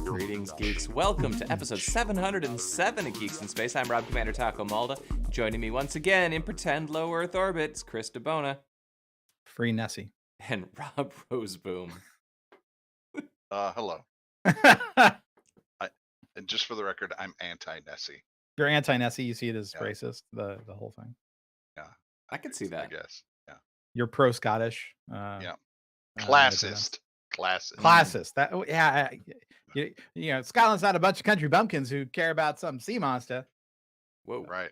Greetings, geeks. Welcome to episode 707 of Geeks in Space. I'm Rob Commander Taco Malda. Joining me once again in pretend low Earth orbit is Chris DeBona. Free Nessie. And Rob Roseboom. Hello. And just for the record, I'm anti-Nessie. You're anti-Nessie. You see it as racist, the whole thing. Yeah. I could see that. I guess. Yeah. You're pro-Scottish. Yeah. Classist. Classist. That. Yeah. You know, Scotland's not a bunch of country bumpkins who care about some sea monster. Whoa. Right.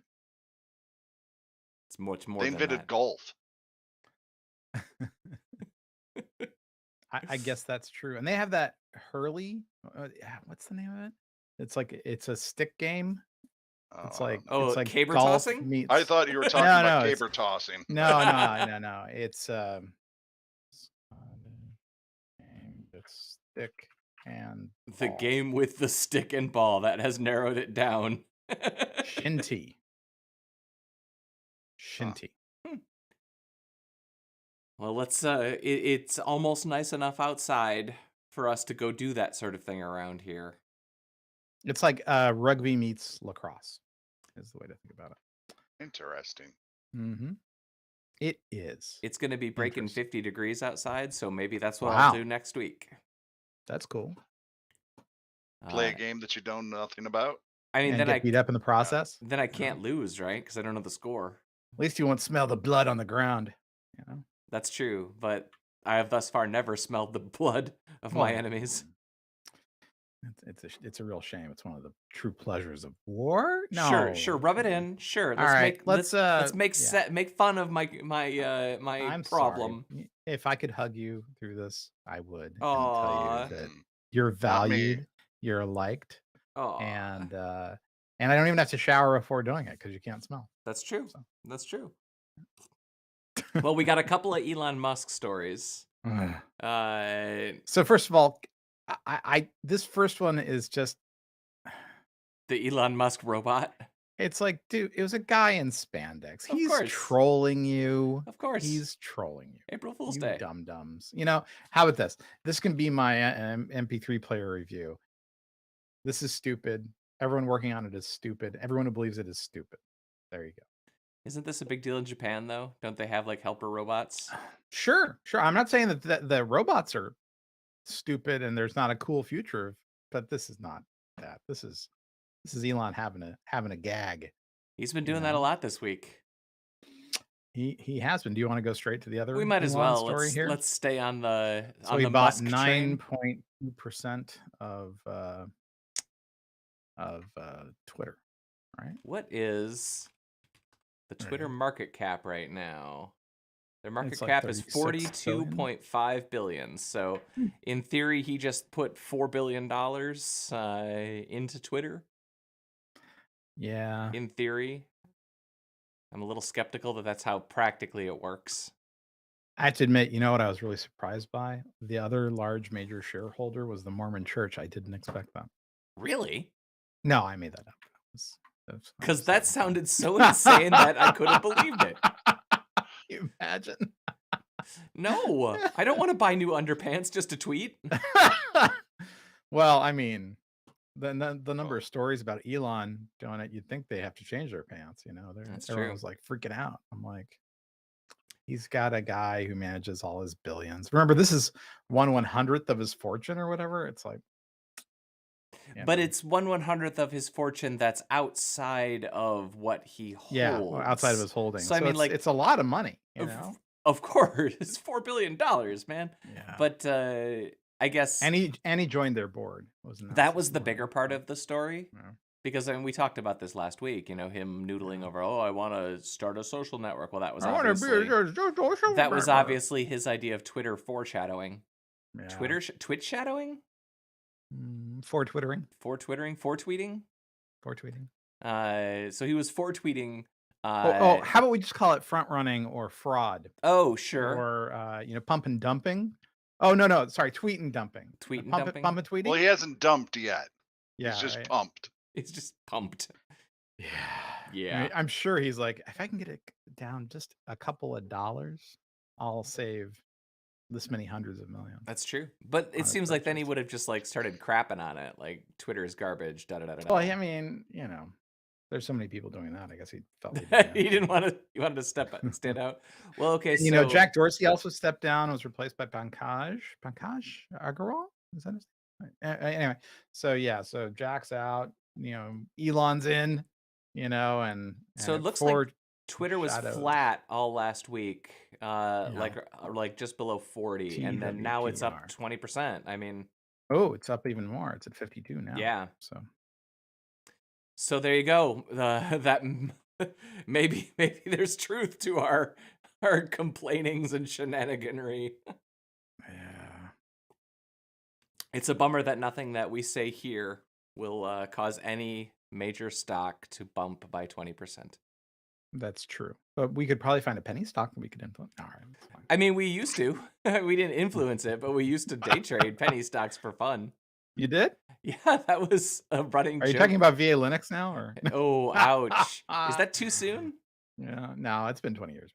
It's much more They than invented that. golf. I guess that's true. And they have that Hurley. What's the name of it? It's a stick game. It's like caber golf tossing? meets... I thought you were talking about caber tossing. No. It's stick and the ball. Game with the stick and ball. That has narrowed it down. Shinty. Well, let's. It's almost nice enough outside for us to go do that sort of thing around here. It's like rugby meets lacrosse, is the way to think about it. Interesting. Mm-hmm. It is. It's going to be breaking 50 degrees outside, so maybe that's what Wow. I'll do next week. That's cool. Play a game that you know nothing about. I mean, and then get beat up in the process. Then I can't lose, right? Because I don't know the score. At least you won't smell the blood on the ground. You know. That's true, but I have thus far never smelled the blood of my enemies. It's a real shame. It's one of the true pleasures of war. No, Sure. Rub it in. Sure. Let's make fun of my I'm problem. Sorry. If I could hug you through this, I would. And Aww. tell you that you're valued, you're liked, Aww. and I don't even have to shower before doing it because you can't smell. That's true. So. That's true. Well, we got a couple of Elon Musk stories. So first of all, I this first one is just the Elon Musk robot. It's like, dude, it was a guy in spandex. Of He's course. trolling you. Of course. He's trolling you. April Fool's Day. Dum-dums. You know, how about this? This can be my MP3 player review. This is stupid. Everyone working on it is stupid. Everyone who believes it is stupid. There you go. Isn't this a big deal in Japan, though? Don't they have, like, helper robots? Sure. I'm not saying that the robots are stupid and there's not a cool future, but this is not that. This is Elon having a gag. He's been doing that a lot this week. He has been. Do you want to go straight to the other? We might as well. Story here? Let's stay on the. So he bought 9.2% of Twitter. Right. What is the Twitter market cap right now? Their market cap is $42.5 billion. So, in theory, he just put $4 billion into Twitter. Yeah. In theory, I'm a little skeptical that that's how practically it works. I have to admit, you know what I was really surprised by? The other large major shareholder was the Mormon Church. I didn't expect that. Really? No, I made that up. Because that sounded so insane that I couldn't believe it. You imagine? No, I don't want to buy new underpants just to tweet. Well, I mean, the number of stories about Elon doing it, you'd think they have to change their pants. You know, everyone was like freaking out. I'm like, he's got a guy who manages all his billions. Remember, this is 1/100th of his fortune or whatever. It's like. But it's 1/100th of his fortune that's outside of what he holds. Yeah, outside of his holdings. So I mean, it's a lot of money. You know? Of course, it's $4 billion, man. Yeah. But I guess and he joined their board. That was the bigger part of the story. Yeah. Because I mean, we talked about this last week. You know, him noodling over. Oh, I want to start a social network. Well, that was obviously his idea of Twitter foreshadowing. Yeah. Twitch shadowing. For twittering. For tweeting. So he was for tweeting. How about we just call it front running or fraud? Oh, sure. Or pump and dumping. Oh no, sorry, tweet and dumping. Dumping. Pump and tweeting. Well, he hasn't dumped yet. Yeah, he's just pumped. It's just pumped. Yeah. I'm sure he's like, if I can get it down just a couple of dollars, I'll save this many hundreds of millions. That's true. But it seems like then he would have just like started crapping on it, like Twitter is garbage. Well, I mean, there's so many people doing that. I guess he felt he didn't want to. He wanted to stand out. Well, okay. So Jack Dorsey also stepped down and was replaced by Pankaj Agarwal. Is that his name? Anyway, so Jack's out. Elon's in. And so it looks like Twitter was flat all last week, like just below 40, and then now it's up 20%. I mean, it's up even more. It's at 52 now. Yeah. So there you go. That maybe there's truth to our complainings and shenaniganry. Yeah. It's a bummer that nothing that we say here will cause any major stock to bump by 20%. That's true. But we could probably find a penny stock that we could influence. All right. I mean, we used to. We didn't influence it, but we used to day trade penny stocks for fun. You did? Yeah, that was a running joke. Are you talking about VA Linux now? Or oh, ouch. Is that too soon? Yeah, no, it's been 20 years.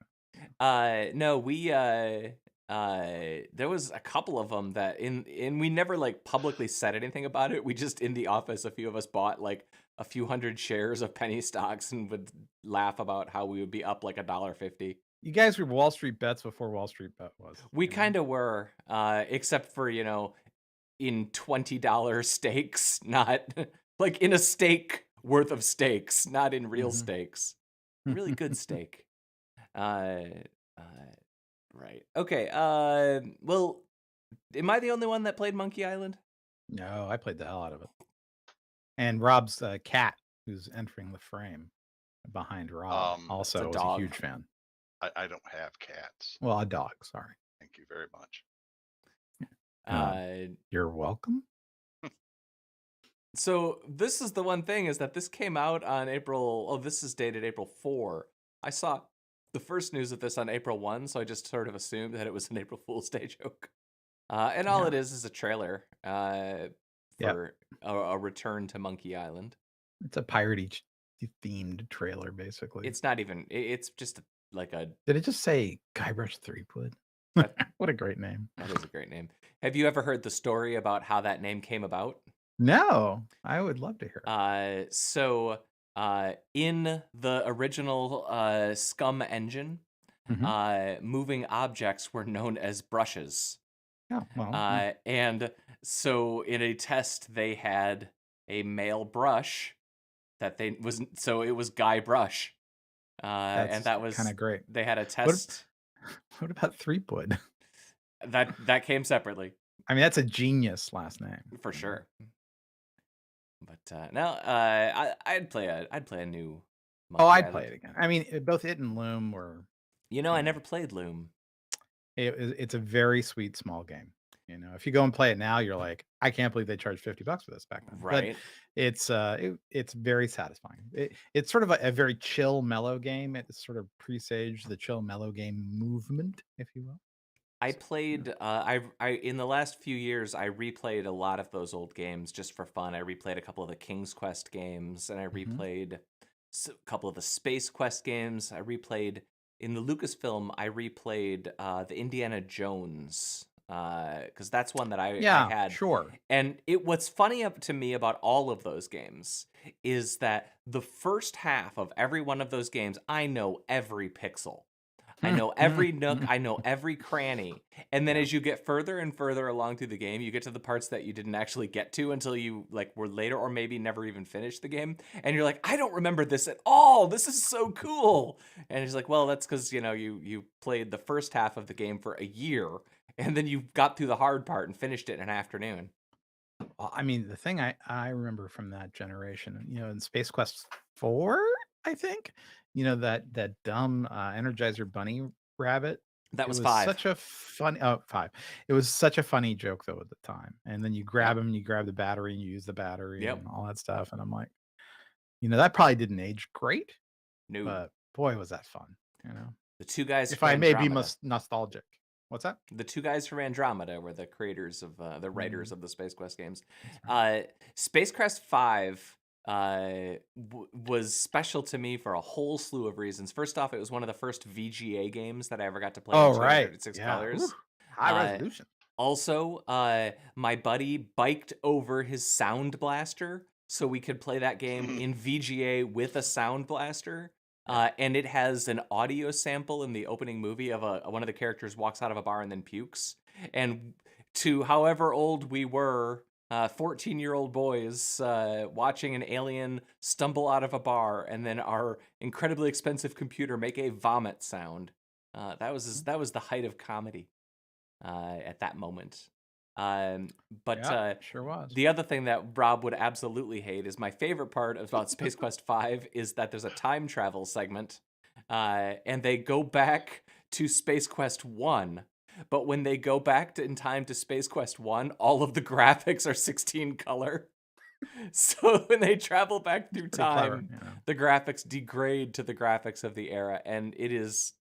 No, we there was a couple of them that we never like publicly said anything about it. We just in the office, a few of us bought like a few hundred shares of penny stocks and would laugh about how we would be up like $1.50. You guys were Wall Street bets before Wall Street bet was. We kind of were, except for in $20 stakes, not like in a stake worth of stakes, not in real stakes. Really good stake. Right. Okay. Well, am I the only one that played Monkey Island? No, I played the hell out of it. And Rob's cat, who's entering the frame behind Rob, also was a huge fan. I don't have cats. Well, a dog. Sorry. Thank you very much. You're welcome. So this is the one thing is that this came out on April. Oh, this is dated April 4. I saw the first news of this on April 1, so I just sort of assumed that it was an April Fool's Day joke. And all it is a trailer for a return to Monkey Island. It's a piratey themed trailer, basically. It's not even. It's just like a. Did it just say Guybrush Threepwood? What a great name. That is a great name. Have you ever heard the story about how that name came about? No, I would love to hear it. So in the original Scum engine, moving objects were known as brushes. Oh, well. And so in a test, they had a male brush that it was Guy Brush. And that was kind of great. They had a test. What about Threepwood? That came separately. I mean, that's a genius last name for sure. But no, I'd play a new. I'd play it again. I mean, both it and Loom were. I never played Loom. It's a very sweet small game. If you go and play it now, you're like, I can't believe they charged $50 for this back then. Right. But it's very satisfying. It's sort of a very chill, mellow game. It sort of presaged the chill, mellow game movement, if you will. I played. I in the last few years, I replayed a lot of those old games just for fun. I replayed a couple of the King's Quest games, and I replayed a couple of the Space Quest games. I replayed in the Lucasfilm. I replayed the Indiana Jones because that's one that I had. Sure. And what's funny to me about all of those games is that the first half of every one of those games, I know every pixel. I know every nook, I know every cranny. And then as you get further and further along through the game, you get to the parts that you didn't actually get to until you were later or maybe never even finished the game. And you're like, I don't remember this at all. This is so cool. And it's like, well, that's because, you played the first half of the game for a year and then you got through the hard part and finished it in an afternoon. Well, I mean, the thing I remember from that generation, in Space Quest 4, I think, that dumb Energizer Bunny rabbit. That was 5. Such a funny 5. It was such a funny joke though at the time. And then you grab him and you grab the battery and you use the battery and all that stuff. And I'm like, that probably didn't age great. No. But boy, was that fun. The two guys. If I may be nostalgic. What's that? The two guys from Andromeda were the creators of the writers of the Space Quest games. Space Quest 5 was special to me for a whole slew of reasons. First off, it was one of the first VGA games that I ever got to play in 256 colors. High resolution. Also, my buddy biked over his sound blaster so we could play that game in VGA with a sound blaster. And it has an audio sample in the opening movie of one of the characters walks out of a bar and then pukes. And to however old we were, 14-year-old boys watching an alien stumble out of a bar and then our incredibly expensive computer make a vomit sound. That was the height of comedy at that moment. Sure was. The other thing that Rob would absolutely hate is my favorite part about Space Quest 5 is that there's a time travel segment, and they go back to Space Quest 1. But when they go back in time to Space Quest 1, all of the graphics are 16 color. So when they travel back through time, the graphics degrade to the graphics of the era, and it is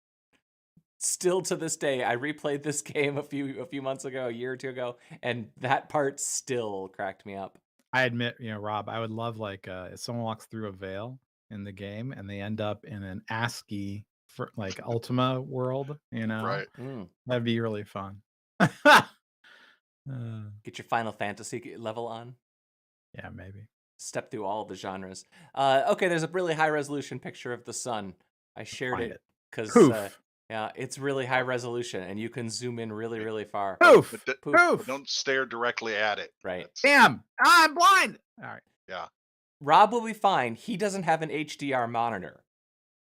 still to this day. I replayed this game a few months ago, a year or two ago, and that part still cracked me up. I admit, Rob, I would love if someone walks through a veil in the game and they end up in an ASCII for Ultima world, Right. That'd be really fun. Get your Final Fantasy level on. Yeah, maybe. Step through all the genres. Okay, there's a really high resolution picture of the sun. I shared it because yeah, it's really high resolution and you can zoom in really, really far. Poof! Poof! Don't stare directly at it. Right. Damn! I'm blind! All right. Yeah. Rob will be fine. He doesn't have an HDR monitor.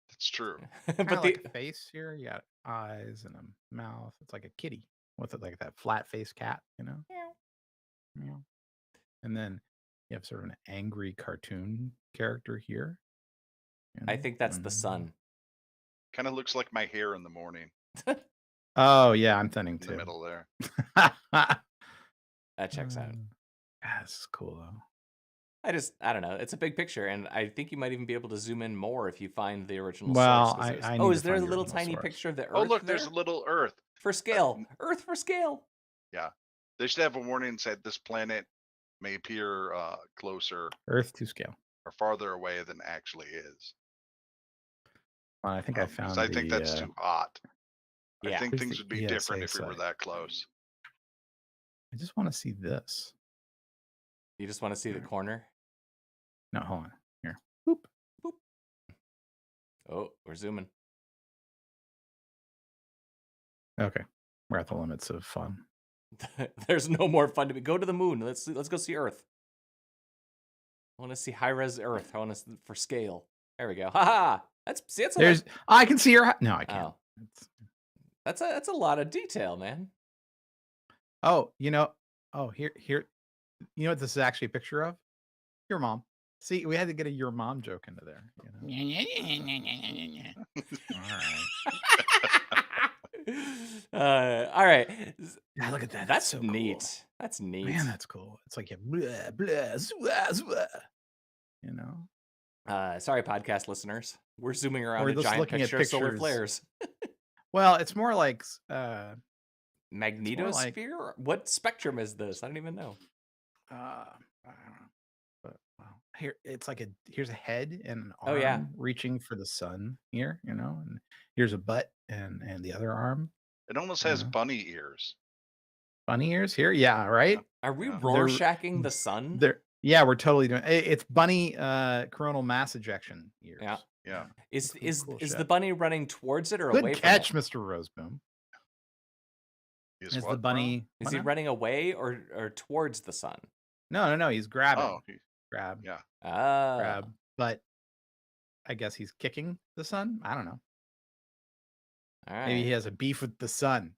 That's true. But like a face here, you got eyes and a mouth. It's like a kitty. What's it like, that flat faced cat, Meow. And then you have sort of an angry cartoon character here. I think that's the sun. Kind of looks like my hair in the morning. Oh yeah, I'm thinning too. In the middle there. That checks out. That's cool though. I don't know. It's a big picture, and I think you might even be able to zoom in more if you find the original source. Is there a little tiny picture of the Earth? Oh, look, there's a little Earth. For scale. Earth for scale. Yeah. They should have a warning that said this planet may appear closer. Earth to scale. Or farther away than actually is. Well, I think I found I think that's too hot. Yeah. I think things would be different if we were that close. I just want to see this. You just want to see the corner? No, hold on. Here. Boop. Boop. Oh, we're zooming. Okay. We're at the limits of fun. There's no more fun to be. Go to the moon. Let's go see Earth. I want to see high-res Earth. I want to for scale. There we go. Ha! I can see your. No, I can't. Oh. That's a lot of detail, man. Oh, Oh, here. You know what this is actually a picture of? Your mom. See, we had to get a your mom joke into there. All right. Yeah, look at that. That's so neat. Cool. That's neat. Man, that's cool. It's like blah, blah, zwah, zwah. Sorry, podcast listeners. We're zooming around a giant picture of solar flares. Well, it's more like magnetosphere. What spectrum is this? I don't even know. I don't know. But here it's like here's a head and an arm reaching for the sun here, and here's a butt and the other arm. It almost has bunny ears. Bunny ears here? Yeah, right? Are we Rorschaching the sun? Yeah, we're totally doing it's bunny coronal mass ejection ears. Yeah. Is the bunny running towards it or Good away catch, from it? Mr. Roseboom. Is the bunny is he running away or towards the sun? No, he's grabbing. Oh, grab. Yeah. Grab. But I guess he's kicking the sun. I don't know. All right. Maybe he has a beef with the sun.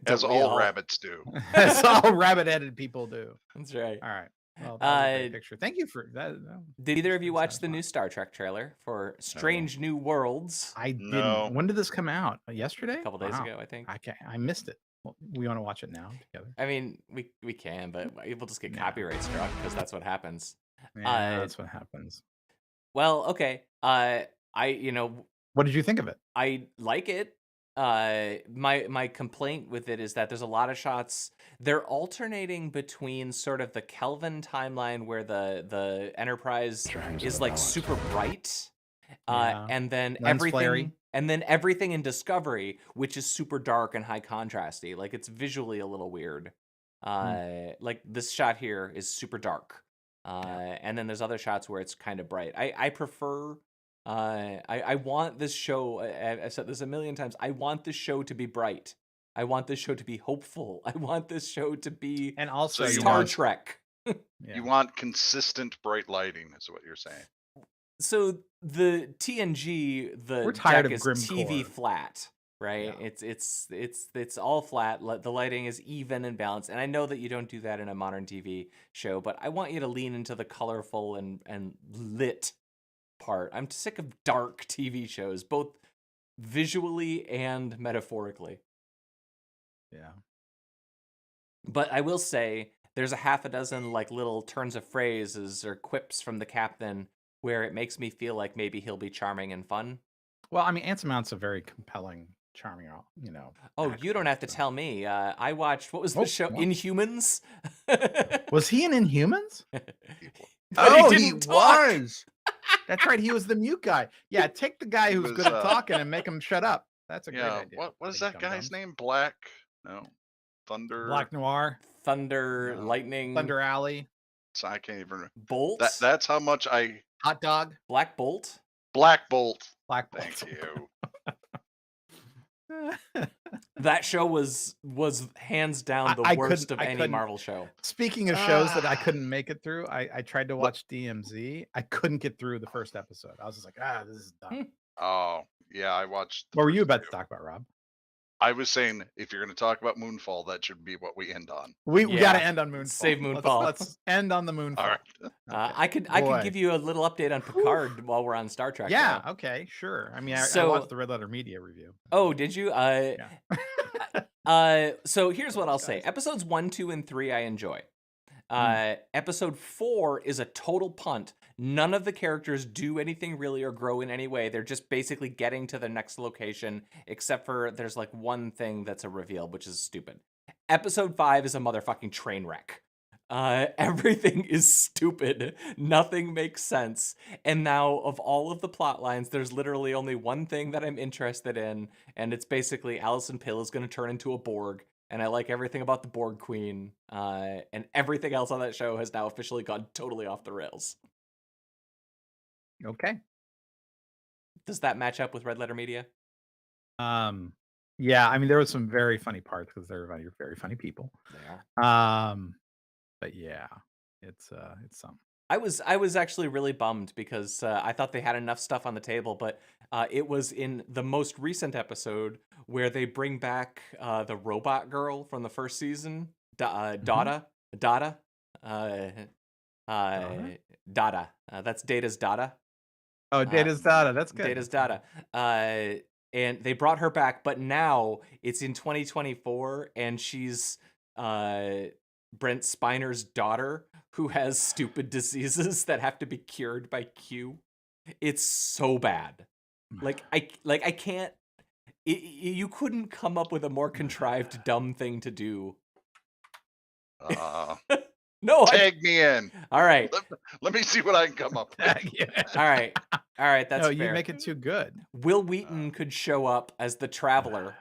As all rabbits do. As all rabbit-headed people do. That's right. All right. Well, that was a great picture. Thank you for that. Did either of you watch the new Star Trek trailer for Strange New Worlds? I didn't. When did this come out? Yesterday? A couple days ago, I think. I missed it. Well, we want to watch it now together. I mean, we can, but we'll just get copyright struck because that's what happens. Yeah, that's what happens. Well, okay. What did you think of it? I like it. My complaint with it is that there's a lot of shots. They're alternating between sort of the Kelvin timeline where the Enterprise is like super bright, and then And then everything in Discovery, which is super dark and high contrasty, like it's visually a little weird. Like this shot here is super dark. And then there's other shots where it's kind of bright. I prefer, I want this show, I've said this a million times, I want this show to be bright. I want this show to be hopeful. I want this show to be And also Star Trek. You want consistent bright lighting, is what you're saying. So the TNG, We're the tired deck of is grim TV core. flat, right? Yeah. It's all flat. The lighting is even and balanced. And I know that you don't do that in a modern TV show, but I want you to lean into the colorful and lit part. I'm sick of dark TV shows, both visually and metaphorically. Yeah. But I will say there's a half a dozen like little turns of phrases or quips from the captain where it makes me feel like maybe he'll be charming and fun. Well, I mean, Anson Mount's a very compelling, charming, Oh, actor, you don't have to so. tell me. I watched, what was the show? what? Inhumans? Was he in Inhumans? But he didn't talk. was. That's right. He was the mute guy. Yeah, take the guy who's was, good at talking and make him shut up. That's a great Yeah, idea. what is that guy's name? Black? No. Thunder. Black Noir, Thunder, No. Lightning, Thunder Alley, So I can't even remember. Bolt, That's how much I. Hot Dog, Black Bolt. Black Bolt. Black Bolt. Thank you. That show was hands down the I worst couldn't- of I any couldn't- Marvel show. Speaking of shows that I couldn't make it through, I tried to watch DMZ. I couldn't get through the first episode. I was just like, this is dumb. Oh, yeah, I watched. What were you first about two. to talk about, Rob? I was saying, if you're going to talk about Moonfall, that should be what we end on. We Yeah. got to end on Moonfall. Save Moonfall. Let's end on the Moonfall. All right. Okay. I could Boy. give you a little update on Picard while we're on Star Trek. Yeah. though. Okay. Sure. I mean, I So- watched the Red Letter Media review. Oh, did you? So here's what I'll say. Guys. Episodes 1, 2, and 3 I enjoy. Episode 4 is a total punt. None of the characters do anything really or grow in any way. They're just basically getting to the next location, except for there's like one thing that's a reveal, which is stupid. Episode 5 is a motherfucking train wreck. Everything is stupid. Nothing makes sense. And now, of all of the plot lines, there's literally only one thing that I'm interested in, and it's basically Alison Pill is going to turn into a Borg. And I like everything about the Borg Queen. And everything else on that show has now officially gone totally off the rails. Okay. Does that match up with Red Letter Media? Yeah. I mean, there was some very funny parts because they're very funny people. They are. But yeah, it's something. I was actually really bummed because I thought they had enough stuff on the table, but it was in the most recent episode where they bring back the robot girl from the first season, Dada. That's Data's Dada. Oh, Data's Dada. That's good. Data's Dada. And they brought her back, but now it's in 2024, and she's Brent Spiner's daughter who has stupid diseases that have to be cured by Q. It's so bad. I can't. You couldn't come up with a more contrived, dumb thing to do. No, Tag me in. All right. Let me see what I can come up with. All right. That's no, fair. you make it too good. Will Wheaton could show up as the Traveler.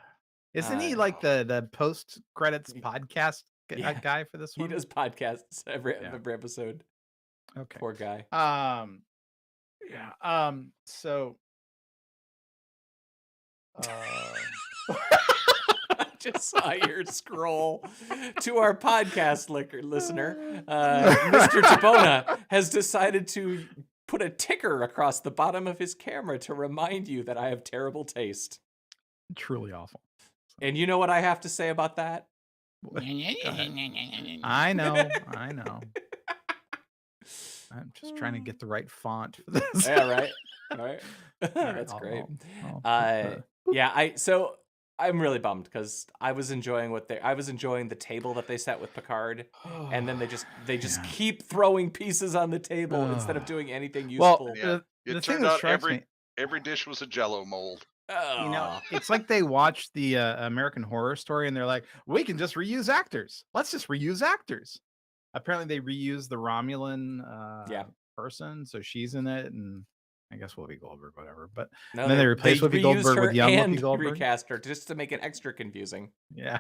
Isn't he like the post credits podcast Yeah. guy for this one? He does podcasts every episode. Okay. Poor guy. Yeah. So. I just saw your scroll to our podcast listener. Mr. Tabona has decided to put a ticker across the bottom of his camera to remind you that I have terrible taste. Truly awful. And you know what I have to say about that? I know. I'm just trying to get the right font for this. Yeah, right. All right. That's great. So I'm really bummed because I was enjoying the table that they set with Picard, and then they just keep throwing pieces on the table instead of doing anything useful. Yeah. The It thing turned that out strikes me, every dish was a Jello mold. you know, it's like they watched the American Horror Story and they're like, we can just reuse actors. Let's just reuse actors. Apparently, they reused the Romulan person, so she's in it, and I guess Whoopi Goldberg, whatever. But No, then they replaced Whoopi reused Goldberg her with young and Whoopi Goldberg. recast her just to make it extra confusing. Yeah.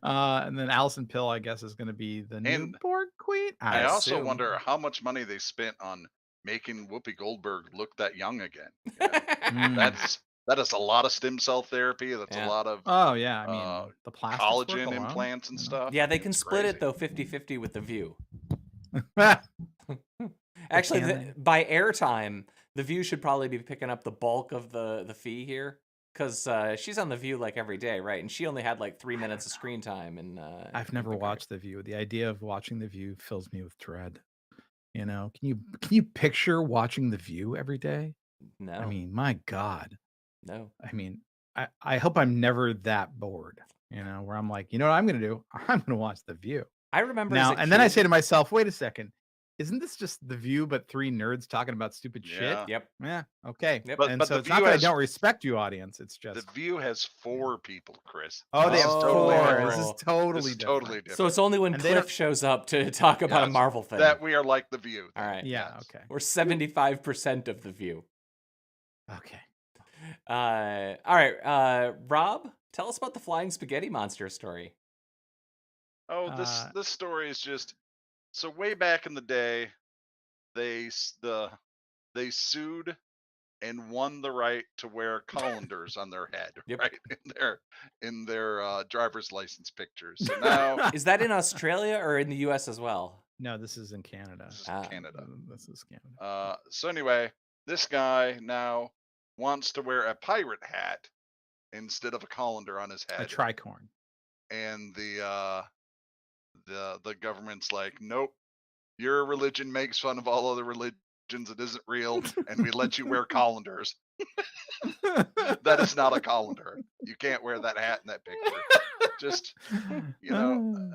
And then Alison Pill, I guess, is going to be the new Borg Queen. I also wonder how much money they spent on making Whoopi Goldberg look that young again. You know? That is a lot of stem cell therapy. That's a lot of I mean the collagen implants and stuff. Yeah, they can split it though 50-50 with The View. Actually, by airtime, The View should probably be picking up the bulk of the fee here, because she's on The View like every day, right? And she only had like 3 minutes of screen time. And I've never watched The View. The idea of watching The View fills me with dread. You know, can you picture watching The View every day? No. I mean, my God. No. I mean, I hope I'm never that bored. You know, where I'm like, you know what I'm going to do? I'm going to watch The View. I remember now, and then I say to myself, wait a second. Isn't this just The View, but 3 nerds talking about stupid shit? Yep. Yeah. Okay. Yep. But so it's not that I don't respect you, audience. It's just The View has 4 people, Chris. Oh, they have 4. This is totally different. So it's only when Cliff shows up to talk about a Marvel thing that we are like The View. All right. Yeah. Okay. We're 75% of The View. Okay. All right. Rob, tell us about the flying spaghetti monster story. Oh, this story is just so way back in the day, they sued and won the right to wear colanders on their head, right, in their driver's license pictures. So now, is that in Australia or in the U.S. as well? No, this is in Canada. This is Canada. This is Canada. So anyway, this guy now wants to wear a pirate hat instead of a colander on his head. A tricorn. And the government's like, nope, your religion makes fun of all other religions. It isn't real, and we let you wear colanders. That is not a colander. You can't wear that hat in that picture. Just, you know,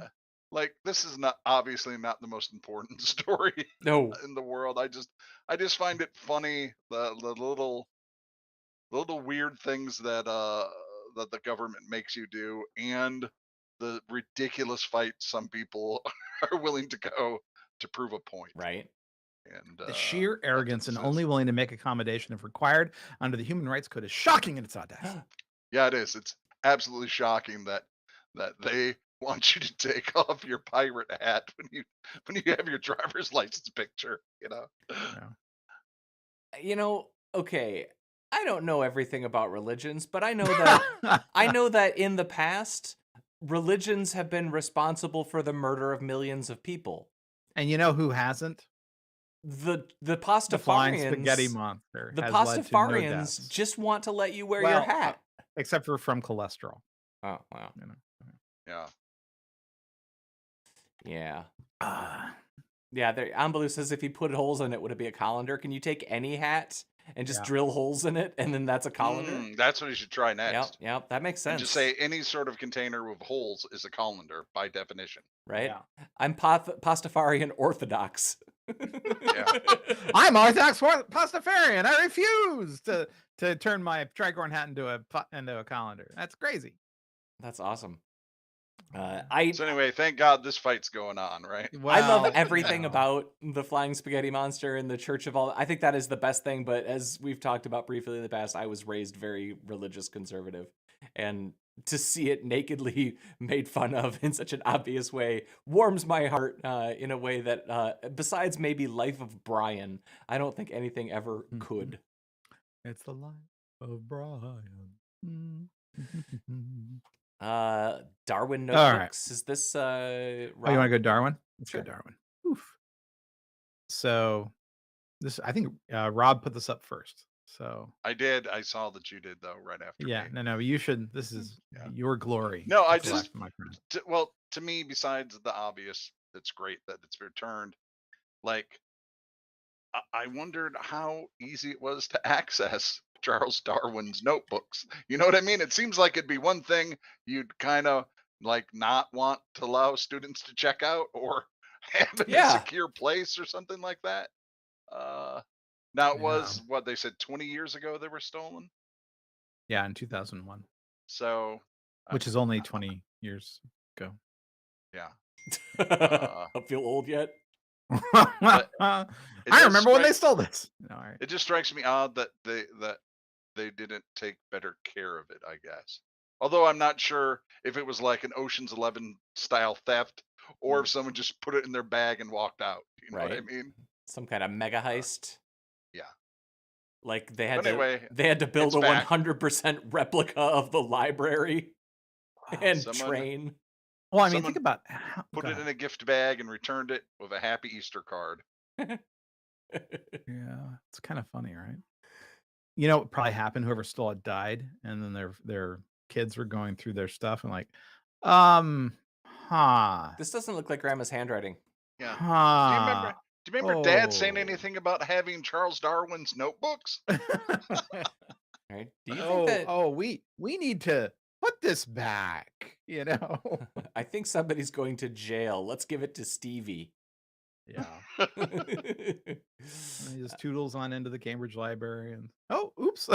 like, this is obviously not the most important story in the world. I just find it funny, the little weird things that the government makes you do, and the ridiculous fights some people are willing to go to prove a point. Right. And the sheer arrogance and only willing to make accommodation if required under the Human Rights Code is shocking in its audacity. Yeah, it is. It's absolutely shocking that they want you to take off your pirate hat when you have your driver's license picture. You know. Yeah. You know. Okay. I don't know everything about religions, but I know that in the past, religions have been responsible for the murder of millions of people. And you know who hasn't? The Pastafarians, the flying spaghetti monster. The Pastafarians just want to let you wear your hat, except for from cholesterol. Oh wow! You know. Yeah. Yeah. Ambaloo says if he put holes in it, would it be a colander? Can you take any hat and just drill holes in it, and then that's a colander? That's what you should try next. Yep, that makes sense. And just say any sort of container with holes is a colander by definition. Right? Yeah. I'm Pastafarian Orthodox. Yeah. I'm Orthodox Pastafarian. I refuse to turn my tricorn hat into a colander. That's crazy. That's awesome. So anyway, thank God this fight's going on, right? Well, I love everything about the flying spaghetti monster and the Church of All. I think that is the best thing. But as we've talked about briefly in the past, I was raised very religious conservative, and to see it nakedly made fun of in such an obvious way warms my heart in a way that, besides maybe Life of Brian, I don't think anything ever could. It's the life of Brian. Darwin Notebooks. Right. Is this you want to go Darwin? Let's go Darwin. Oof. So this, I think Rob put this up first. So I did. I saw that you did though, right after. Yeah, me. no, you should. This is your glory. No, I just to me, besides the obvious, it's great that it's returned. Like, I wondered how easy it was to access Charles Darwin's notebooks. You know what I mean? It seems like it'd be one thing you'd kind of like not want to allow students to check out or have in a secure place or something like that. Now it was what they said 20 years ago they were stolen. Yeah, in 2001. So, which is only 20 years ago. Yeah. I feel old yet? I remember when they stole this. No, all right. It just strikes me odd that they didn't take better care of it, I guess. Although I'm not sure if it was like an Ocean's 11 style theft or if someone just put it in their bag and walked out. You know what I mean? Some kind of mega heist. Yeah. Like they had to build it's a back. 100% replica of the librry and train. Well, I mean, think about put it in a gift bag and returned it with a happy Easter card. Yeah, it's kind of funny, right? You know what probably happened? Whoever stole it died, and then their kids were going through their stuff and like, this doesn't look like Grandma's handwriting. Yeah. Do you remember Dad saying anything about having Charles Darwin's notebooks? Right? Do you think that? We need to put this back. You know, I think somebody's going to jail. Let's give it to Stevie. Yeah. He just toodles on into the Cambridge Library and oops,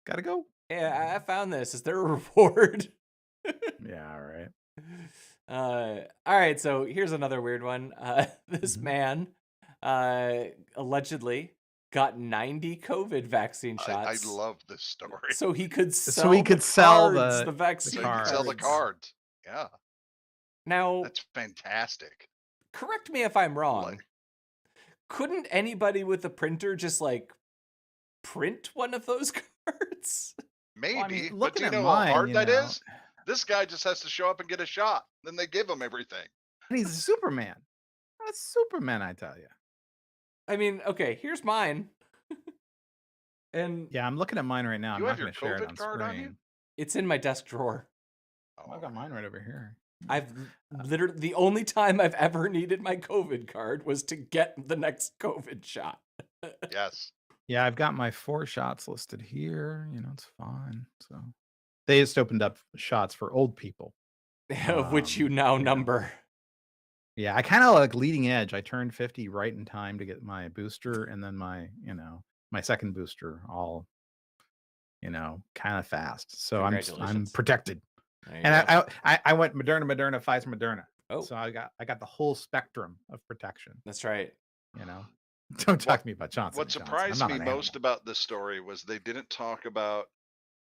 gotta go. Yeah, I found this. Is there a reward? Yeah, all right. All right, so here's another weird one. This man allegedly got 90 COVID vaccine shots. I love this story. So he could sell the vaccine. So he could sell the cards. Yeah. Now that's fantastic. Correct me if I'm wrong. Couldn't anybody with a printer just like print one of those cards? Maybe, well, I mean, but do you know how hard that is? This guy just has to show up and get a shot. Then they give him everything. And he's a Superman. That's Superman, I tell you. I mean, okay, here's mine. And yeah, I'm looking at mine right now. You I'm have not your share it COVID card on you? It's in my desk drawer. Oh, I got mine right over here. I've literally, the only time I've ever needed my COVID card was to get the next COVID shot. Yes. Yeah, I've got my 4 shots listed here. You know, it's fine. So they just opened up shots for old people. Of which you now number. Yeah, I kind of like leading edge. I turned 50 right in time to get my booster and then my second booster all, kind of fast. So I'm protected. And I went Moderna, Pfizer, Moderna. Oh, so I got the whole spectrum of protection. That's right. Don't talk to me about Johnson. What surprised me most about this story was they didn't talk about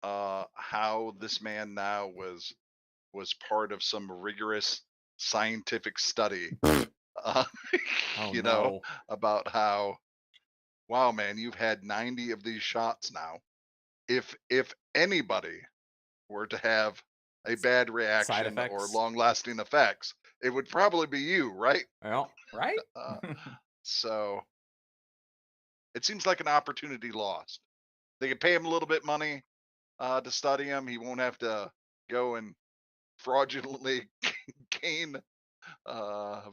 how this man now was part of some rigorous scientific study. About how, wow, man, you've had 90 of these shots now. If anybody were to have a bad reaction or long-lasting effects, it would probably be you, right? Well, right. So it seems like an opportunity lost. They could pay him a little bit money to study him. He won't have to go and fraudulently gain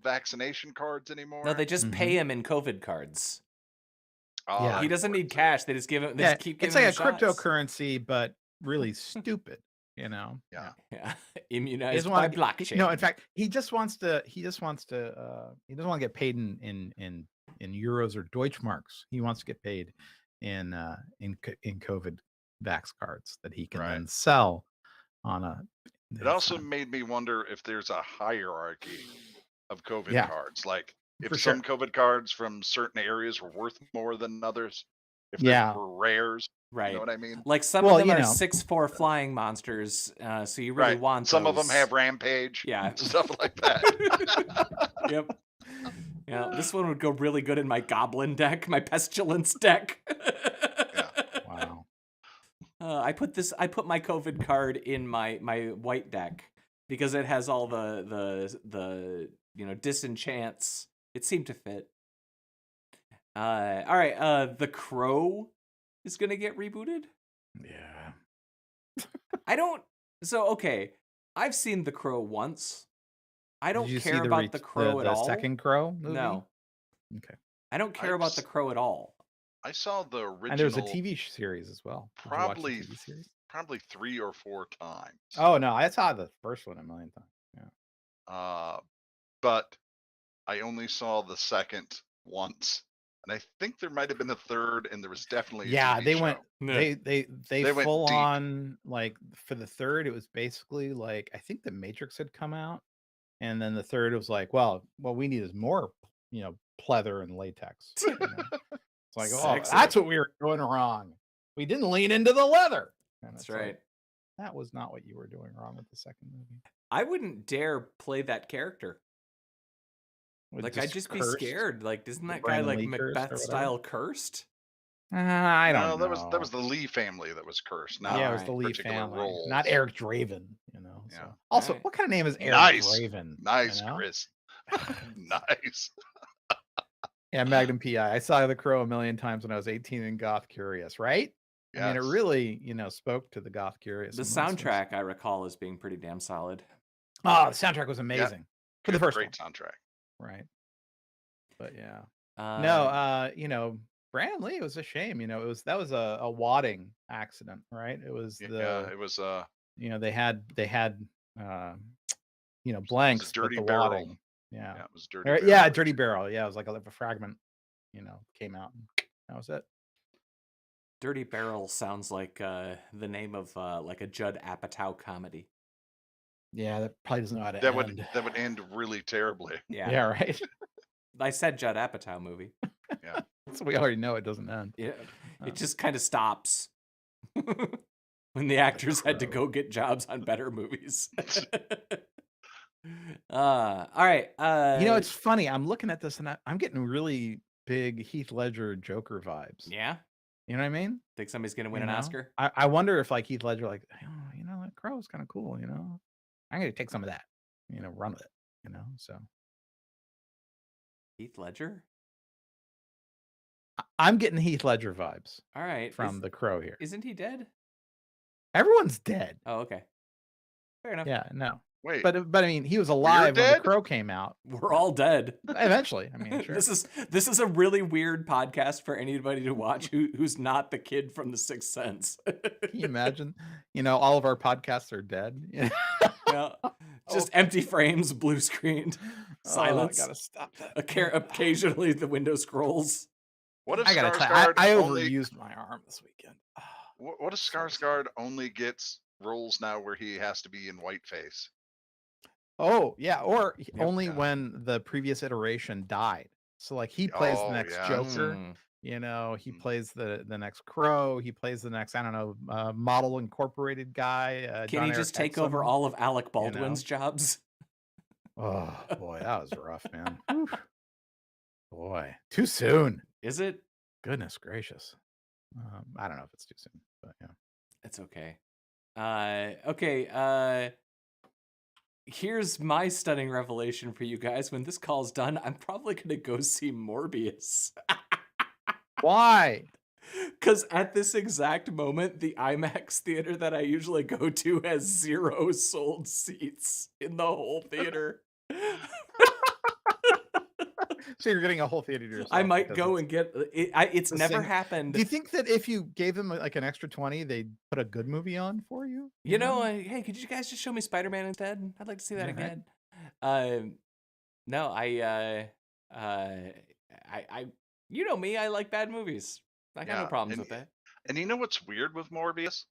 vaccination cards anymore. No, they just pay him in COVID cards. Yeah, he doesn't need cash. They just give him. They just keep giving it's like him a cryptocurrency, but really stupid. Yeah. Immunized by blockchain. No, in fact, he doesn't want to get paid in euros or Deutschmarks. He wants to get paid in COVID vax cards that he can then sell on a. It also made me wonder if there's a hierarchy of COVID cards. Like if some COVID cards from certain areas were worth more than others. If they were rares. Right. You know what I mean? Like some of them are 6'4" flying monsters, so you really want some those. of them have rampage. Yeah. Stuff like that. Yep. Yeah, this one would go really good in my goblin deck, my pestilence deck. Yeah. Wow. I put my COVID card in my white deck because it has all the disenchants. It seemed to fit. All right, The Crow is gonna get rebooted. Yeah. Okay, I've seen The Crow once. I don't care about The Crow at all. The second Crow movie? No. Okay. I don't care about The Crow at all. I saw the original. And there's a TV series as well. Probably 3 or 4 times. Oh no, I saw the first one a million times. Yeah. But I only saw the second once. And I think there might have been a third, and there was definitely a TV they show. went they went full deep. on, like for the third, it was basically like I think the Matrix had come out, and then the third was like, well, what we need is more, pleather and latex. It's like, Sexy. that's what we were doing wrong. We didn't lean into the leather. And That's right. Like, that was not what you were doing wrong with the second movie. I wouldn't dare play that character. Like, I'd just be scared. Like, isn't that guy like Macbeth style cursed? I don't know. That was the Lee family that was cursed. Not it was the Lee family, roles. not Eric Draven. Yeah. So. Also, what kind of name is Eric Draven? Nice, Chris. Nice. Yeah, Magnum PI. I saw The Crow a million times when I was 18 and goth curious, right? Yes. I mean, it really, spoke to the goth curious. The soundtrack I recall as being pretty damn solid. Oh, the soundtrack was amazing. For the first great soundtrack. Right. But yeah. No, Brandon Lee, it was a shame. That was a wadding accident, right? It was they had blanks, dirty but the barrel. wadding. Yeah, it was dirty barrel. Yeah, dirty barrel. Yeah, it was like a fragment, came out. And that was it. Dirty Barrel sounds like the name of like a Judd Apatow comedy. Yeah, that probably doesn't know how to end. That would end really terribly. Yeah, right. I said Judd Apatow movie. Yeah. So we already know it doesn't end. Yeah. It just kind of stops when the actors had to go get jobs on better movies. All right. It's funny. I'm looking at this and I'm getting really big Heath Ledger Joker vibes. Yeah. You know what I mean? Think somebody's gonna win an Oscar? I wonder if like Heath Ledger, like, that Crow's kind of cool. I'm gonna take some of that. Run with it. So Heath Ledger. I'm getting Heath Ledger vibes. All right, from The Crow here. Isn't he dead? Everyone's dead. Oh, okay. Fair enough. Yeah, no. Wait, but I mean, he was alive when The Crow came out. We're all dead. Eventually, I mean, sure. This is a really weird podcast for anybody to watch who's not the kid from The Sixth Sense. Can you imagine? All of our podcasts are dead. Just empty frames, blue screened, silence. I gotta stop that. Occasionally, the window scrolls. What if I overused my arm this weekend. What if Skarsgård only gets roles now where he has to be in whiteface? Oh, yeah. Or only when the previous iteration died. So like he plays the next Joker, he plays the next Crow, he plays the next, I don't know, Model Incorporated guy. Can he just take over all of Alec Baldwin's jobs? Oh boy, that was rough, man. Boy, too soon. Is it? Goodness gracious. I don't know if it's too soon, but yeah. It's okay. Okay. Here's my stunning revelation for you guys. When this call's done, I'm probably going to go see Morbius. Why? Because at this exact moment, the IMAX theater that I usually go to has 0 sold seats in the whole theater. So you're getting a whole theater to yourself. I might go and get it. It's never happened. Do you think that if you gave them like an extra 20, they'd put a good movie on for you? Hey, could you guys just show me Spider-Man instead? I'd like to see that again. No, I you know me, I like bad movies. I got no problems with that. And you know what's weird with Morbius?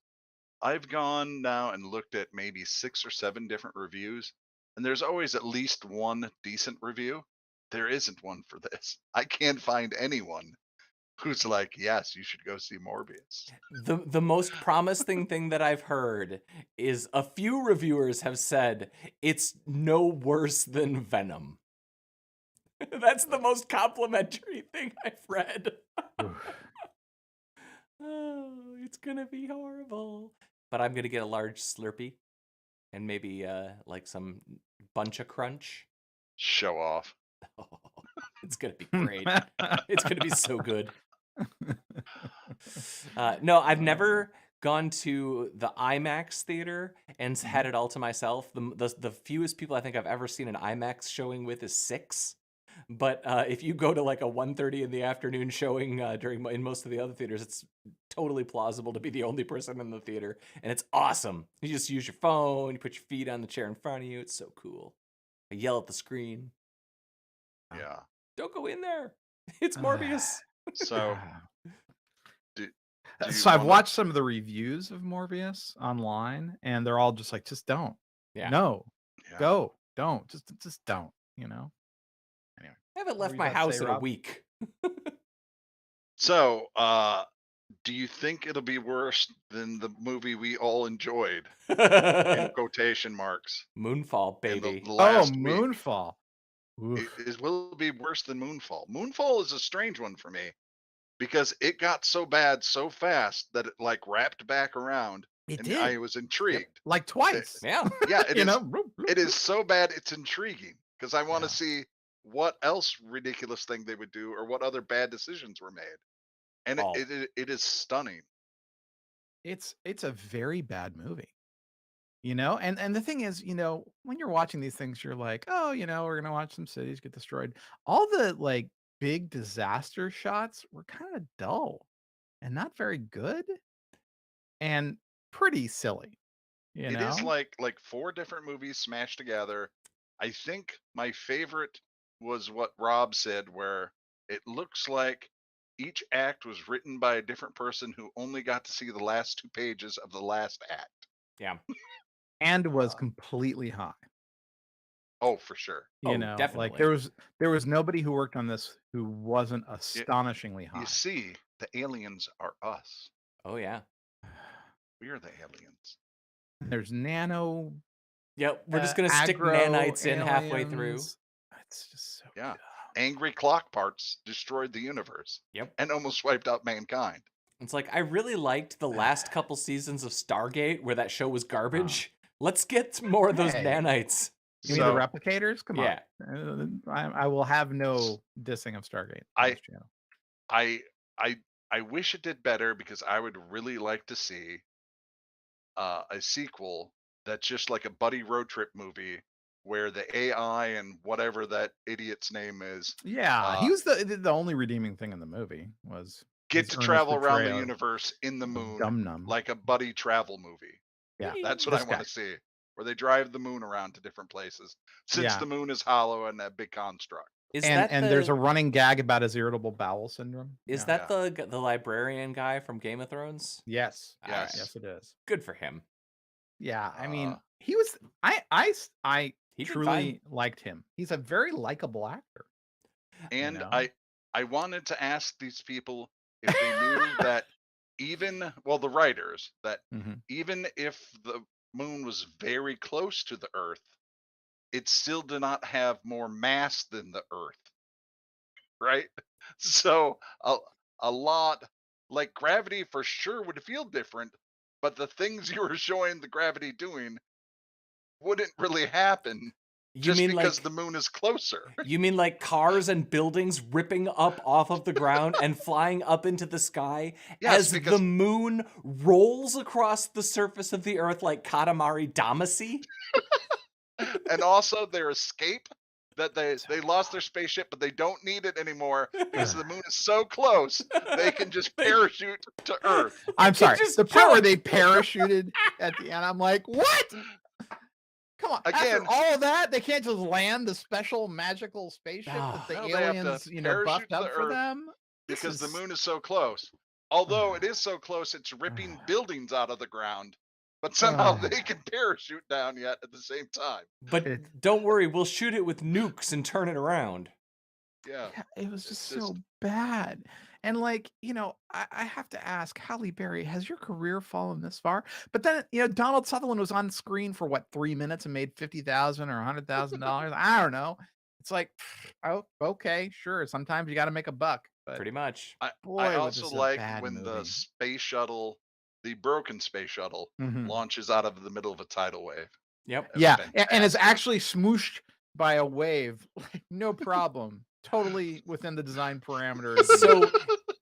I've gone now and looked at maybe 6 or 7 different reviews, and there's always at least one decent review. There isn't one for this. I can't find anyone who's like, yes, you should go see Morbius. The most promising thing that I've heard is a few reviewers have said it's no worse than Venom. That's the most complimentary thing I've read. Oh, it's gonna be horrible. But I'm gonna get a large Slurpee and maybe like some Bunch of Crunch. Show off. Oh, it's gonna be great. It's gonna be so good. No, I've never gone to the IMAX theater and had it all to myself. The fewest people I think I've ever seen an IMAX showing with is 6. But if you go to like a 1:30 in the afternoon showing in most of the other theaters, it's totally plausible to be the only person in the theater, and it's awesome. You just use your phone, you put your feet on the chair in front of you. It's so cool. I yell at the screen. Yeah. Don't go in there. It's Morbius. So, I've watched some of the reviews of Morbius online, and they're all just like, just don't. Yeah. No. Yeah. Go. Don't. Just don't. Anyway. I haven't left you my about to house say, in a Rob? week. So, do you think it'll be worse than the movie we all enjoyed? In quotation marks. Moonfall, In baby. the last week. Moonfall. Will it be worse than Moonfall? Moonfall is a strange one for me because it got so bad so fast that it like wrapped back around. It and did. I was intrigued. Like twice. Yeah. Yeah, it is. know? It is so bad it's intriguing because I want to see what else ridiculous thing they would do or what other bad decisions were made. And it is stunning. It's a very bad movie. And the thing is, when you're watching these things, you're like, oh, we're gonna watch some cities get destroyed. All the like big disaster shots were kind of dull and not very good and pretty silly. It is like 4 different movies smashed together. I think my favorite was what Rob said, where it looks like each act was written by a different person who only got to see the last 2 pages of the last act. Yeah. And was completely high. Oh, for sure. Definitely. Like there was nobody who worked on this who wasn't astonishingly high. You see, the aliens are us. Oh yeah. We are the aliens. There's nano. Yep, we're just gonna stick nanites in halfway through. It's just so Yeah. Angry clock parts destroyed the universe. Yep. And almost wiped out mankind. It's like I really liked the last couple seasons of Stargate where that show was garbage. Let's get more of those nanites. You mean the replicators? Come on. I will have no dissing of Stargate on this channel. I wish it did better because I would really like to see a sequel that's just like a buddy road trip movie where the AI and whatever that idiot's name is. Yeah, he was the only redeeming thing in the movie was get to travel around the universe in the moon like a buddy travel movie. Yeah, that's what I want to see, where they drive the moon around to different places since the moon is hollow and a big construct. And there's a running gag about his irritable bowel syndrome. Is that the librarian guy from Game of Thrones? Yes. Yes. Yes, it is. Good for him. Yeah, I mean, he was. I truly liked him. He's a very likable actor. And I wanted to ask these people if they knew that the writers, that even if the moon was very close to the Earth, it still did not have more mass than the Earth. Right? So a lot like gravity for sure would feel different, but the things you were showing the gravity doing wouldn't really happen because the moon is closer. You mean like cars and buildings ripping up off of the ground and flying up into the sky as the moon rolls across the surface of the Earth like Katamari Damacy? And also their escape, that they lost their spaceship, but they don't need it anymore because the moon is so close they can just parachute to Earth. I'm sorry, the part where they parachuted at the end, I'm like, what? Come on! Again, after all of that, they can't just land the special magical spaceship that the aliens, buffed up for them because the moon is so close. Although it is so close, it's ripping buildings out of the ground. But somehow they can parachute down yet at the same time. But don't worry, we'll shoot it with nukes and turn it around. Yeah, it was just so bad. And I have to ask, Halle Berry, has your career fallen this far? But then, Donald Sutherland was on screen for 3 minutes and made $50,000 or $100,000. I don't know. It's like, oh, okay, sure. Sometimes you got to make a buck. But pretty much. I also like when the space shuttle, the broken space shuttle, launches out of the middle of a tidal wave. Yep. Yeah, and it's actually smooshed by a wave. No problem. Totally within the design parameters. So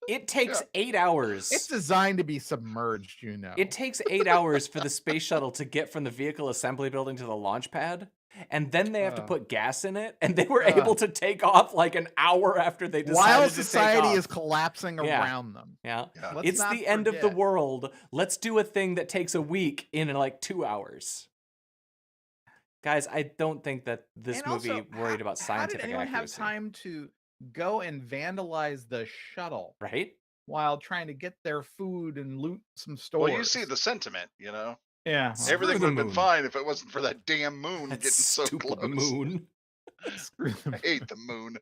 it takes 8 hours. It's designed to be submerged, It takes 8 hours for the space shuttle to get from the vehicle assembly building to the launch pad. And then they have to put gas in it. And they were able to take off like an hour after they decided while to society take off. is collapsing around them. Yeah. It's the end of the world. Let's do a thing that takes a week in like 2 hours. Guys, I don't think that this movie worried about scientific accuracy. How did anyone have time to go and vandalize the shuttle? Right? While trying to get their food and loot some stores. Well, you see the sentiment, Yeah. Everything would have been fine if it wasn't for that damn moon getting so close. Moon. I hate the moon.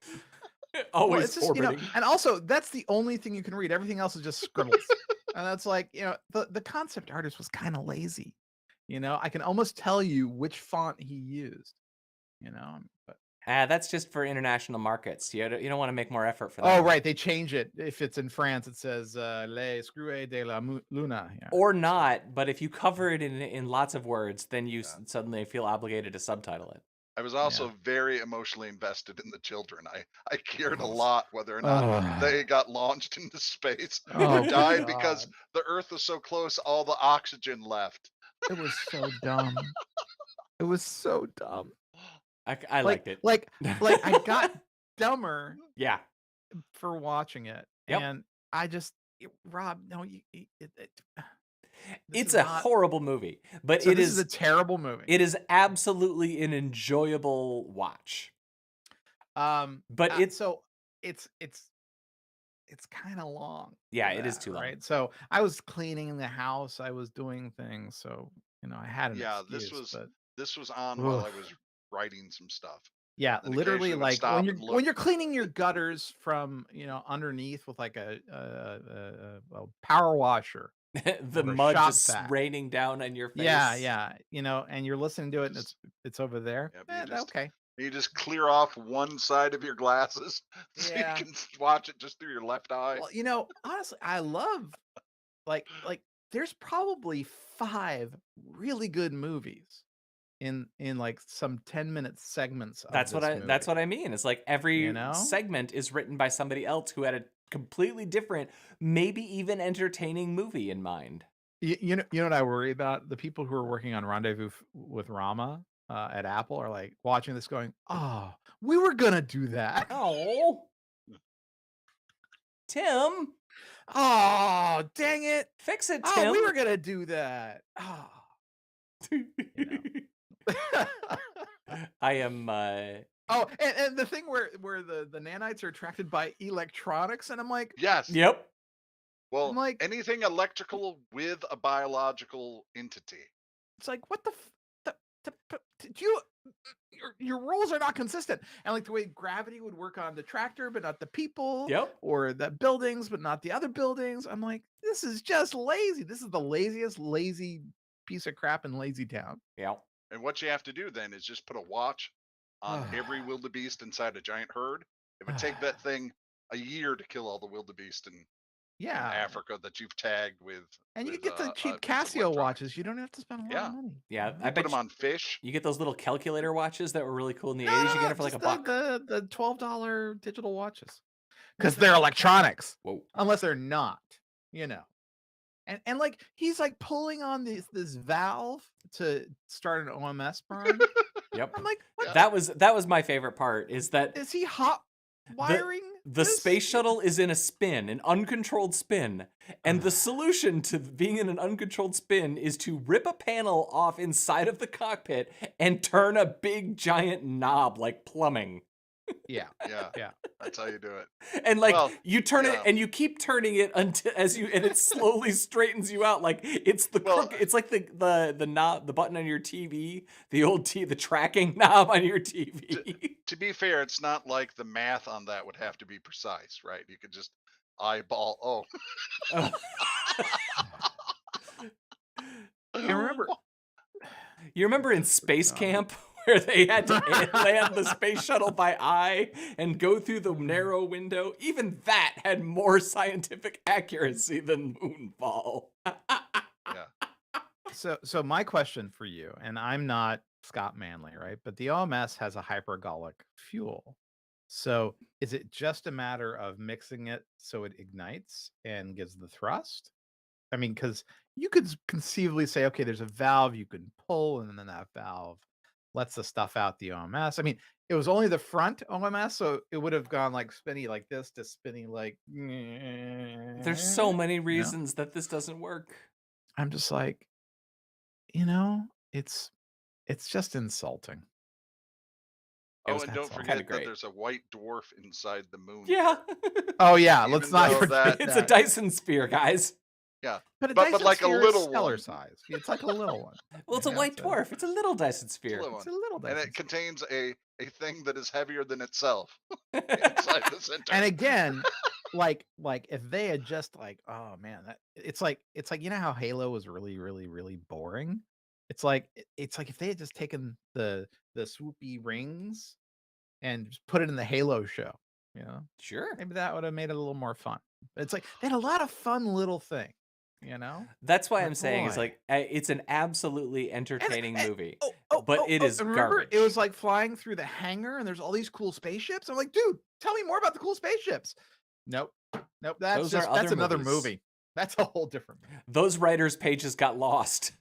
Always it's just, orbiting. and also that's the only thing you can read. Everything else is just scribbles. And that's like, the concept artist was kind of lazy. I can almost tell you which font he used, but That's just for international markets. You don't want to make more effort for that. oh, right. They change it. If it's in France, it says Les Scrues de la Luna. Yeah. Or not, but if you cover it in lots of words, then you suddenly feel obligated to subtitle it. I was also very emotionally invested in the children. I cared a lot whether or not they got launched into space or died because the Earth was so close, all the oxygen left. It was so dumb. It was so dumb. I liked it. Like I got dumber. Yeah. For watching it, and I just Rob, no, it's a horrible movie, but this is a terrible movie. It is absolutely an enjoyable watch. But it's kind of long. Yeah, it is too long. Right. So I was cleaning the house, I was doing things, so I had an excuse, this was on while I was writing some stuff. Yeah, literally, like when you're cleaning your gutters from underneath with like a power washer, the mud just raining down on your face. Yeah, and you're listening to it, and it's over there. Okay. You just clear off one side of your glasses so you can watch it just through your left eye. Well, honestly, I love like there's probably 5 really good movies in like some 10-minute segments of that's what I mean. It's like every segment is written by somebody else who had a completely different, maybe even entertaining movie in mind. You know what I worry about? The people who are working on Rendezvous with Rama at Apple are like watching this going, oh, we were gonna do that. Oh, Tim. Oh, dang it. Fix it, Tim. Oh, we were gonna do that. Oh. I am oh, and the thing where the nanites are attracted by electronics, and I'm like, yes, yep. Well, I'm like, anything electrical with a biological entity. It's like, what your rules are not consistent, and like the way gravity would work on the tractor but not the people, or the buildings but not the other buildings. I'm like, this is just lazy. This is the laziest lazy piece of crap in Lazy Town. Yeah. And what you have to do then is just put a watch on every wildebeest inside a giant herd. It would take that thing a year to kill all the wildebeest in Africa that you've tagged with. And you get the cheap Casio watches. You don't have to spend a lot of money. Yeah, I bet them on fish. You get those little calculator watches that were really cool in the 80s. You get it for like $1. The $12 digital watches, because they're electronics. Whoa. Unless they're not, And like he's like pulling on this valve to start an OMS burn. Yep. I'm like, what? That was my favorite part. Is he hot wiring? The space shuttle is in a spin, an uncontrolled spin, and the solution to being in an uncontrolled spin is to rip a panel off inside of the cockpit and turn a big giant knob like plumbing. Yeah. That's how you do it. And like you turn it, and you keep turning it until and it slowly straightens you out. Like it's it's like the knob, the button on your TV, the tracking knob on your TV. To be fair, it's not like the math on that would have to be precise, right? You could just eyeball. You remember in Space Camp, where they had to land the space shuttle by eye and go through the narrow window? Even that had more scientific accuracy than Moonfall. So my question for you, and I'm not Scott Manley, right? But the OMS has a hypergolic fuel. So is it just a matter of mixing it so it ignites and gives the thrust? I mean, because you could conceivably say, okay, there's a valve you can pull, and then that valve lets the stuff out the OMS. I mean, it was only the front OMS, so it would have gone like spinny like this to spinny like. There's so many reasons that this doesn't work. I'm just like, it's just insulting. And don't forget that there's a white dwarf inside the moon. Yeah. Oh yeah, let's not forget that. It's a Dyson sphere, guys. Yeah, But but like a little stellar one. size. It's like a little one. Well, it's a white dwarf. It's a little Dyson sphere. It's a little Dyson and it sphere. contains a thing that is heavier than itself inside the center. And again, like if they had just like, oh man, that it's like you know how Halo was really, really, really boring. It's like if they had just taken the swoopy rings and just put it in the Halo show, you know, Sure. maybe that would have made it a little more fun. It's like they had a lot of fun little things, you know. That's why I'm saying it's like it's an absolutely entertaining movie, but it is garbage. It was like flying through the hangar and there's all these cool spaceships. I'm like, dude, tell me more about the cool spaceships. Nope. That's another movie. That's a whole different movie. Those writers' pages got lost.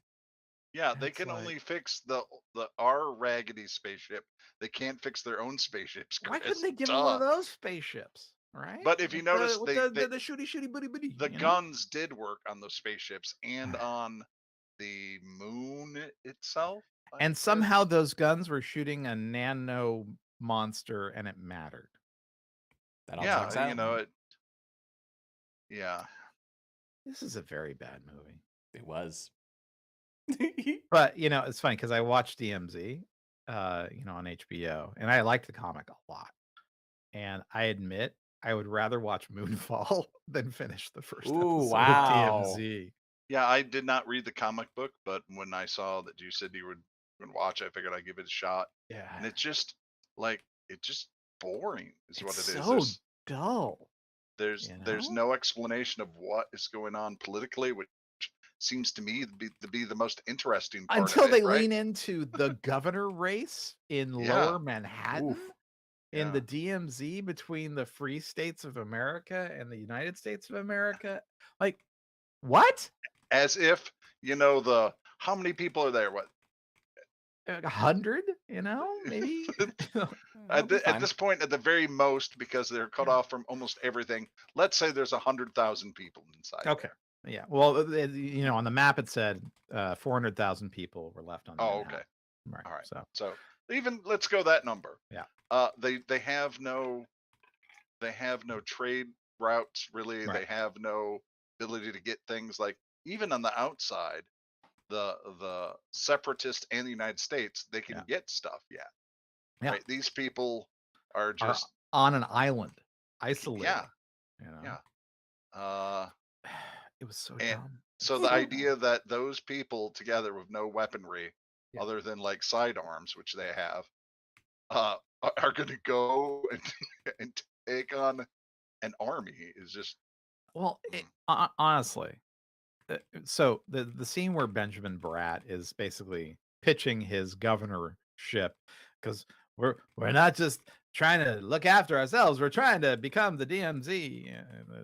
Yeah, they can only fix our raggedy spaceship. They can't fix their own spaceships. Chris. Why couldn't they give them one of those spaceships? Right. But if you notice, the shooty booty, the guns did work on those spaceships and on the moon itself. And somehow those guns were shooting a nano monster, and it mattered. That all checks out. You know it. Yeah. This is a very bad movie. It was. But you know, it's funny because I watched DMZ, on HBO, and I liked the comic a lot. And I admit, I would rather watch Moonfall than finish the first episode of DMZ. Yeah, I did not read the comic book, but when I saw that you said you would watch, I figured I'd give it a shot. Yeah, and it's just boring, is what it is. So dull. There's no explanation of what is going on politically, which seems to me to be the most interesting part until of it, they right? lean into the governor race in Lower Manhattan. In the DMZ between the Free States of America and the United States of America. Like, what? As if, how many people are there? What? 100, maybe? At this point, at the very most, because they're cut off from almost everything, let's say there's 100,000 people inside. Okay. Yeah. Well, on the map it said 400,000 people were left on the map. Okay. Right. All right. So even let's go that number. Yeah. They have no trade routes really. Right. They have no ability to get things like, even on the outside, the separatists and the United States, they can get stuff yet. Yeah. Right? These people are just on an island, isolated. Yeah. It was so dumb. So the idea that those people together with no weaponry other than like sidearms, which they have, are going to go and take on an army is just honestly. So the scene where Benjamin Bratt is basically pitching his governorship, because we're not just trying to look after ourselves, we're trying to become the DMZ,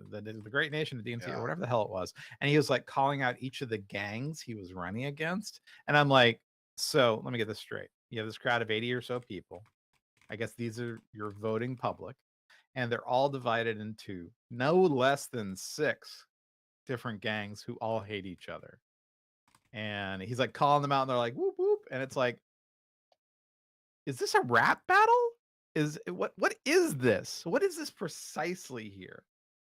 the great nation of DMZ, or whatever the hell it was. And he was like calling out each of the gangs he was running against, and I'm like, so let me get this straight. You have this crowd of 80 or so people. I guess these are your voting public, and they're all divided into no less than 6 different gangs who all hate each other. And he's like calling them out, and they're like, whoop whoop. And it's like, is this a rap battle? What is this? What is this precisely here?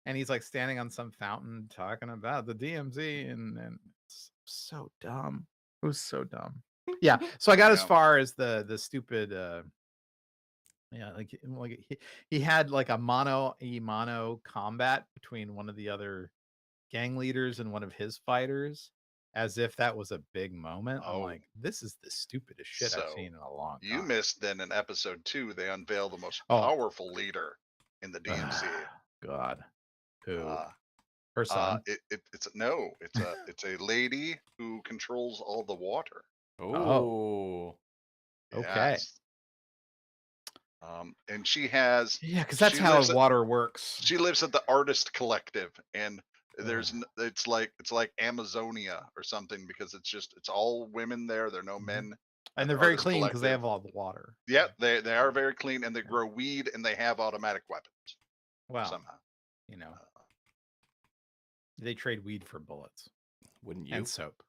And he's like standing on some fountain talking about the DMZ, and it's so dumb. It was so dumb. Yeah. So I got as far as the stupid like he had like a mano combat between one of the other gang leaders and one of his fighters, as if that was a big moment. I'm like, this is the stupidest shit I've seen in a long time. You missed then in episode 2, they unveil the most powerful leader in the DMZ. God. Who? Her son? It's a lady who controls all the water. Oh. Okay. Yes. And she has because that's how water works. She lives at the Artist Collective, and it's like Amazonia or something, because it's all women there. There are no men, and they're very clean because they have all the water. Yeah, they are very clean, and they grow weed, and they have automatic weapons. Wow. Somehow, they trade weed for bullets. Wouldn't you? And soap.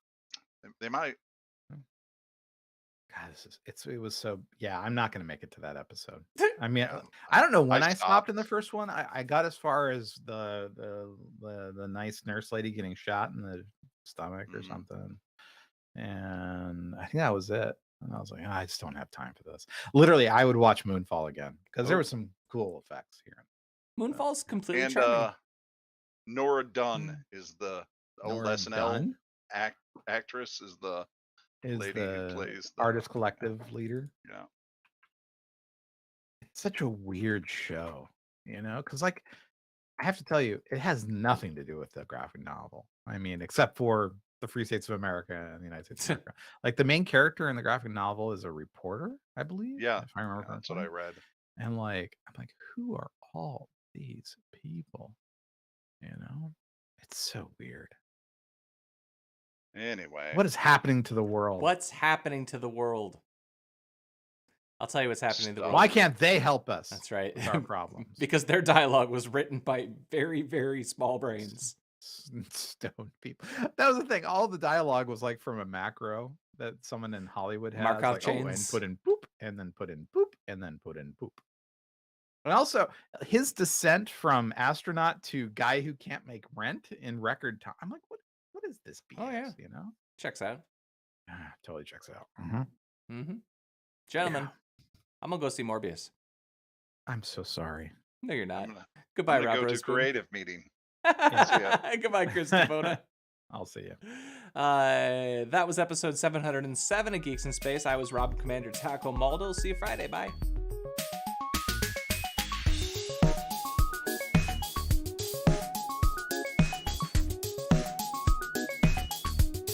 They might. God, it was so. Yeah, I'm not gonna make it to that episode. I mean, I don't know when I stopped in the first one. I got as far as the nice nurse lady getting shot in the stomach or something, and I think that was it. And I was like, I just don't have time for this. Literally, I would watch Moonfall again because there were some cool effects here. Moonfall's completely charming. Nora Dunn is the old Nora SNL Dunn? actress, is the lady the who plays the Artist Collective leader. Yeah. It's such a weird show, because like I have to tell you, it has nothing to do with the graphic novel. I mean, except for the Free States of America and the United States of America. Like the main character in the graphic novel is a reporter, I believe. Yeah, if I remember that's what I read. And like, I'm like, who are all these people? It's so weird. Anyway, what is happening to the world? What's happening to the world? I'll tell you what's happening to the world. Why can't they help us? That's right. With our problems. Because their dialogue was written by very, very small brains. Stone people. That was the thing. All the dialogue was like from a macro that someone in Hollywood has. Markov like, chains. and put in poop, and then put in poop, and then put in poop. And also, his descent from astronaut to guy who can't make rent in record time. I'm like, what is this BS? Oh, yeah. Checks out. Totally checks out. Gentlemen, I'm going to go see Morbius. I'm so sorry. No, you're not. Goodbye, Rob. Go to creative meeting. Goodbye, Chris Devona. I'll see you. That was episode 707 of Geeks in Space. I was Rob Commander Taco Maldo. See you Friday. Bye.